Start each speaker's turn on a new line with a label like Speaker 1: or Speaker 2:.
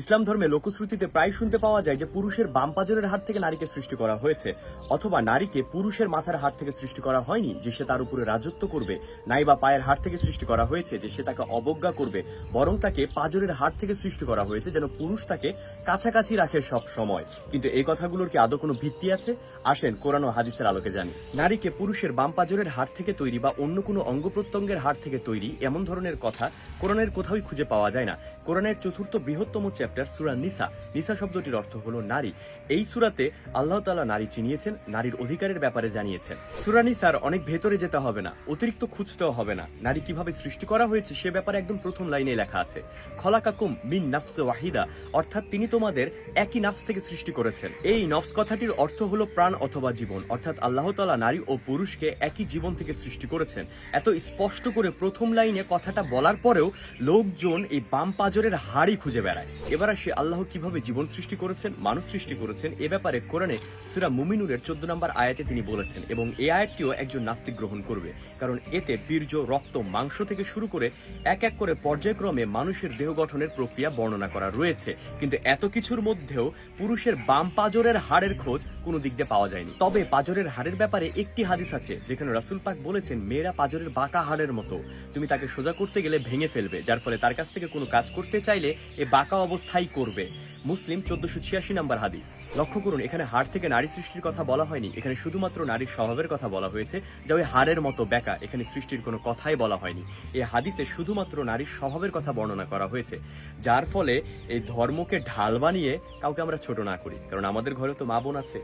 Speaker 1: ইসলাম ধর্মে লোকশ্রুতিতে প্রায় শুনতে পাওয়া যায় যে পুরুষের বাম পাজরের হাত থেকে নারীকে সৃষ্টি করা হয়েছে, অথবা নারীকে পুরুষের মাথার হাত থেকে সৃষ্টি করা হয়নি যে সে তার উপরে রাজত্ব করবে, নাই বা পায়ের হাত থেকে সৃষ্টি করা হয়েছে যে সে তাকে অবজ্ঞা করবে, বরং তাকে পাজরের হাত থেকে সৃষ্টি করা হয়েছে যেন পুরুষ তাকে কাছাকাছি রাখে সব সময়। কিন্তু এই কথাগুলোর কি আদৌ কোনো ভিত্তি আছে? আসেন কোরআন ও হাদিসের আলোকে জানি। নারীকে পুরুষের বাম পাজরের হাত থেকে তৈরি বা অন্য কোনো অঙ্গ প্রত্যঙ্গের হাত থেকে তৈরি এমন ধরনের কথা কোরআনের কোথাওই খুঁজে পাওয়া যায় না। কোরআনের চতুর্থ বৃহত্তম চ্যাপ্টার সূরা নিসা, নিসা শব্দটির অর্থ হলো নারী। এই সূরাতে আল্লাহ তাআলা নারী চিনিয়েছেন, নারীর অধিকারের ব্যাপারে জানিয়েছেন। সূরা নিসার অনেক ভেতরে যেতে হবে না, অতিরিক্ত খুঁজতেও হবে না। নারী কিভাবে সৃষ্টি করা হয়েছে সে ব্যাপারে একদম প্রথম লাইনে লেখা আছে, খলাকাকুম মিন নাফস ওয়াহিদা, অর্থাৎ তিনি তোমাদের একই নাফস থেকে সৃষ্টি করেছেন। এই নফস কথাটির অর্থ হলো প্রাণ অথবা জীবন, অর্থাৎ আল্লাহ তাআলা নারী ও পুরুষকে একই জীবন থেকে সৃষ্টি করেছেন। এত স্পষ্ট করে প্রথম লাইনে কথাটা বলার পরেও লোকজন এই বাম পাজরের হাড়ই খুঁজে বেড়ায়। এবার আসে আল্লাহ কিভাবে জীবন সৃষ্টি করেছেন, মানুষ সৃষ্টি করেছেন এ ব্যাপারে কোরআনে সূরা মুমিনুরের 14 নম্বর আয়াতে তিনি বলেছেন, এবং এই আয়াতটিও একজন নাস্তিক গ্রহণ করবে, কারণ এতে বীর্য, রক্ত, মাংস থেকে শুরু করে এক এক করে পর্যায়ক্রমে মানুষের দেহ গঠনের প্রক্রিয়া বর্ণনা করা রয়েছে। কিন্তু এত কিছুর মধ্যেও পুরুষের বাম পাজরের হাড়ের খোঁজ কোনো দিক দিয়ে পাওয়া যায়নি। তবে পাজরের হাড়ের ব্যাপারে একটি হাদিস আছে যেখানে রাসূল পাক বলেছেন, মেয়েরা পাজরের বাঁকা হাড়ের মতো, তুমি তাকে সোজা করতে গেলে ভেঙে ফেলবে, যার ফলে তার কাছ থেকে কোনো কাজ করতে চাইলে এ বাঁকা অবস্থায় করবে। মুসলিম 1486 নম্বর হাদিস। লক্ষ্য করুন, এখানে হাড় থেকে নারী সৃষ্টির কথা বলা হয়নি, এখানে শুধুমাত্র নারীর স্বভাবের কথা বলা হয়েছে, যা ওই হাড়ের মতো বেঁকা। এখানে সৃষ্টির কোনো কথাই বলা হয়নি। এই হাদিসে শুধুমাত্র নারীর স্বভাবের কথা বর্ণনা করা হয়েছে, যার ফলে এই ধর্মকে ঢাল বানিয়ে কাউকে আমরা ছোট না করি, কারণ আমাদের ঘরে তো মা বোন আছে।